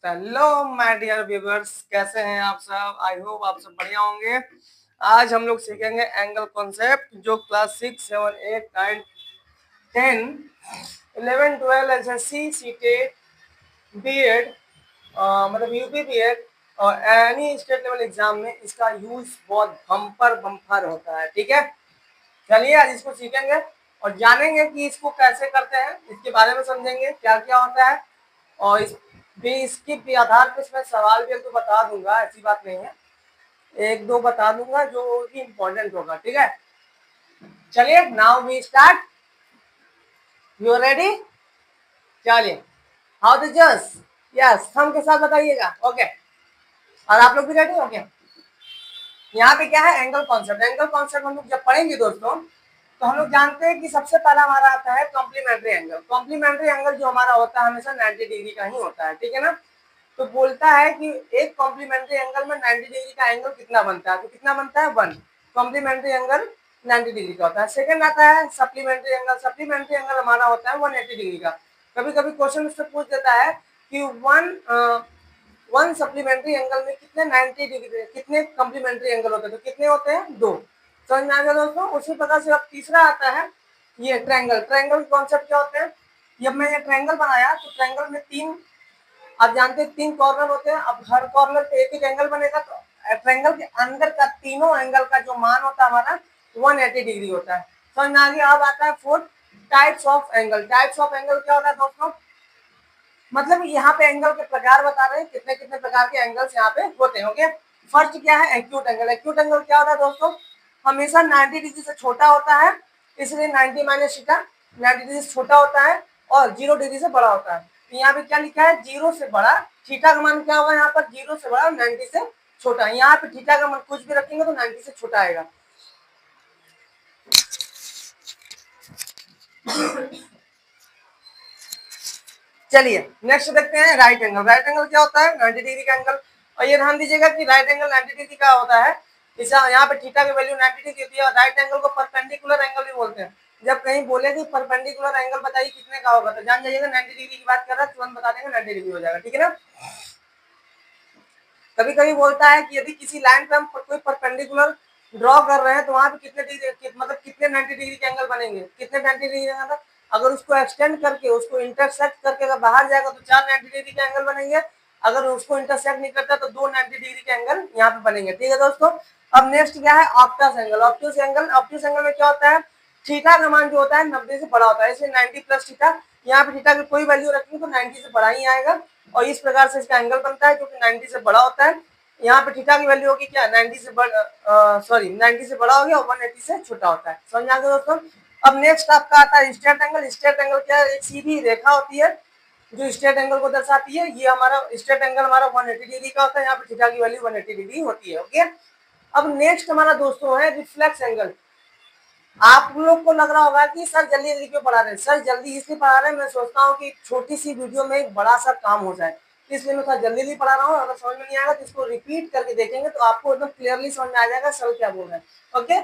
Hello my dear viewers, कैसे हैं आप सब। आई होप आप सब बढ़िया होंगे। आज हम लोग सीखेंगे एंगल कॉन्सेप्ट जो क्लास 6, 7, 8, 9, 10, 11, 12 एसएससी, सीटेट, बीएड मतलब यूपी बीएड और एनी स्टेट लेवल एग्जाम में इसका यूज बहुत बम्पर होता है। ठीक है, चलिए आज इसको सीखेंगे और जानेंगे कि इसको कैसे करते हैं, इसके बारे में समझेंगे क्या क्या होता है। और इसके आधार पर इसमें सवाल भी एक दो बता दूंगा, ऐसी बात नहीं है, एक दो बता दूंगा जो कि इम्पोर्टेंट होगा। ठीक है, चलिए now we start. You ready? चलिए, हाउ द जज, यस हम के साथ बताइएगा। ओके, और आप लोग भी रेडी? ओके, यहाँ पे क्या है एंगल कॉन्सेप्ट। एंगल कॉन्सेप्ट हम लोग जब पढ़ेंगे दोस्तों तो हम लोग जानते हैं कि सबसे पहला हमारा आता है कॉम्प्लीमेंट्री एंगल। कॉम्प्लीमेंट्री एंगल जो हमारा होता है हमेशा 90 डिग्री का ही होता है। ठीक है ना, तो बोलता है कि एक कॉम्प्लीमेंट्री एंगल में 90 डिग्री का एंगल कितना बनता है, तो कितना बनता है 1। कॉम्प्लीमेंट्री एंगल 90 डिग्री का होता है। सेकंड आता है सप्लीमेंट्री एंगल। सप्लीमेंट्री एंगल हमारा होता है 180 डिग्री का। कभी कभी क्वेश्चन उससे पूछ देता है कि वन सप्लीमेंट्री एंगल में कितने 90 डिग्री कितने कॉम्प्लीमेंट्री एंगल होते हैं, तो कितने होते हैं 2। समझ में आ गया दोस्तों। उसी प्रकार से अब तीसरा आता है ये ट्रायंगल। ट्रायंगल कॉन्सेप्ट क्या होते हैं, जब मैं ये ट्रायंगल बनाया तो ट्रायंगल में तीन, आप जानते हैं 3 कॉर्नर होते हैं। अब हर कॉर्नर पे एक एंगल बनेगा, तो ट्रायंगल के अंदर का तीनों एंगल का जो मान होता है हमारा 180 डिग्री होता है। समझ में आ गया। अब आता है 4 types of angle. Types of angle क्या होता है दोस्तों, मतलब यहाँ पे एंगल के प्रकार बता रहे हैं, कितने कितने प्रकार के एंगल्स यहाँ पे होते हैं। ओके, फर्स्ट क्या है एक्यूट एंगल। एक्यूट एंगल क्या होता है दोस्तों, हमेशा 90 डिग्री से छोटा होता है, इसलिए 90 माइनस थीटा 90 डिग्री से छोटा होता है और 0 डिग्री से बड़ा होता है। तो यहाँ पे क्या लिखा है 0 से बड़ा। थीटा का मान क्या होगा यहाँ पर 0 से बड़ा 90 से छोटा। यहाँ पे थीटा का मान कुछ भी रखेंगे तो 90 से छोटा आएगा। चलिए नेक्स्ट देखते हैं राइट एंगल। राइट एंगल क्या होता है 90 डिग्री का एंगल। और ये ध्यान दीजिएगा कि राइट एंगल 90 डिग्री का होता है। इस यहाँ पे थीटा की वैल्यू 90 डिग्री होती है और राइट एंगल को परपेंडिकुलर एंगल भी बोलते हैं। जब कहीं बोले कि परपेंडिकुलर एंगल बताइए कितने का होगा, तो जान जाइएगा 90 डिग्री की बात कर रहा है, तुरंत बता देंगे 90 डिग्री हो जाएगा। ठीक है ना। कभी कभी बोलता है कि यदि किसी लाइन पे हम कोई परपेंडिकुलर ड्रॉ कर रहे हैं तो वहां पे कितने डिग्री मतलब कितने 90 डिग्री के एंगल बनेंगे, कितने 90 डिग्री एंगल। अगर उसको एक्सटेंड करके उसको इंटरसेक्ट करके अगर बाहर जाएगा तो 4 90 डिग्री के एंगल बनेंगे। अगर उसको इंटरसेक्ट नहीं करता तो 2 90 डिग्री के एंगल यहाँ पे बनेंगे। ठीक है दोस्तों। अब नेक्स्ट क्या है Optus angle. Optus angle, Optus angle में क्या होता है थीटा का मान जो होता है 90 से बड़ा होता है, इसलिए 90 प्लस थीटा। यहाँ पे थीटा की कोई वैल्यू रखेंगे तो 90 से बड़ा ही आएगा और इस प्रकार से इसका एंगल बनता है जो कि 90 से बड़ा होता है। यहाँ पे थीटा की वैल्यू होगी क्या 90 से बड़ा, सॉरी 90 से बड़ा हो गया और 180 से छोटा होता है। समझ आ गया दोस्तों। अब नेक्स्ट आपका आता है स्ट्रेट एंगल। स्ट्रेट एंगल क्या है, एक सीधी रेखा होती है जो स्ट्रेट एंगल को दर्शाती है। ये हमारा स्ट्रेट एंगल हमारा 180 डिग्री का होता है। यहाँ पे थीटा की वैल्यू 180 डिग्री होती है। ओके, अब नेक्स्ट हमारा दोस्तों है रिफ्लेक्स एंगल। आप लोग को लग रहा होगा कि सर जल्दी जल्दी क्यों पढ़ा रहे हैं। सर जल्दी इसलिए पढ़ा रहे हैं, मैं सोचता हूँ कि छोटी सी वीडियो में एक बड़ा सा काम हो जाए, इसलिए मैं थोड़ा जल्दी जल्दी पढ़ा रहा हूँ। अगर समझ में नहीं आएगा तो इसको रिपीट करके देखेंगे तो आपको एकदम क्लियरली समझ में आ जाएगा सर क्या बोल रहे हैं। ओके,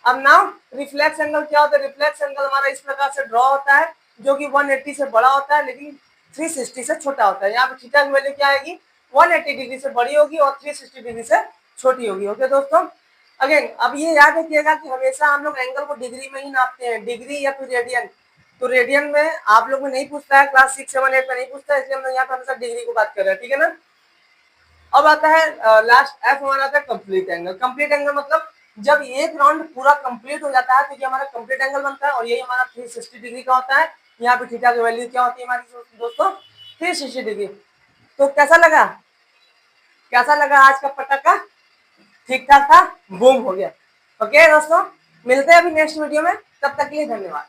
अब नाउ रिफ्लेक्स एंगल क्या होता है। रिफ्लेक्स एंगल हमारा इस प्रकार से ड्रॉ होता है जो कि 180 से बड़ा होता है लेकिन 360 से छोटा होता है। यहाँ पे थीटा की वैल्यू क्या आएगी 180 डिग्री से बड़ी होगी और 360 डिग्री से छोटी होगी। ओके दोस्तों, अगेन अब ये याद रखिएगा कि हमेशा हम लोग एंगल को डिग्री में ही नापते हैं, डिग्री या फिर रेडियन। तो रेडियन में आप लोग में नहीं पूछता है, क्लास 6, 7, 8 में नहीं पूछता है, इसलिए हम लोग यहाँ पर हमेशा डिग्री को बात कर रहे हैं। ठीक है ना। अब आता है लास्ट एफ हमारा आता है कंप्लीट एंगल। कंप्लीट एंगल मतलब जब एक राउंड पूरा कंप्लीट हो जाता है तो ये हमारा कंप्लीट एंगल बनता है और यही हमारा 360 डिग्री का होता है। यहाँ पे थीटा की वैल्यू क्या होती है हमारी दोस्तों 360 डिग्री। तो कैसा लगा, कैसा लगा आज का पटाखा, ठीक ठाक था, बूम हो गया। ओके दोस्तों, मिलते हैं अभी नेक्स्ट वीडियो में, तब तक के लिए धन्यवाद।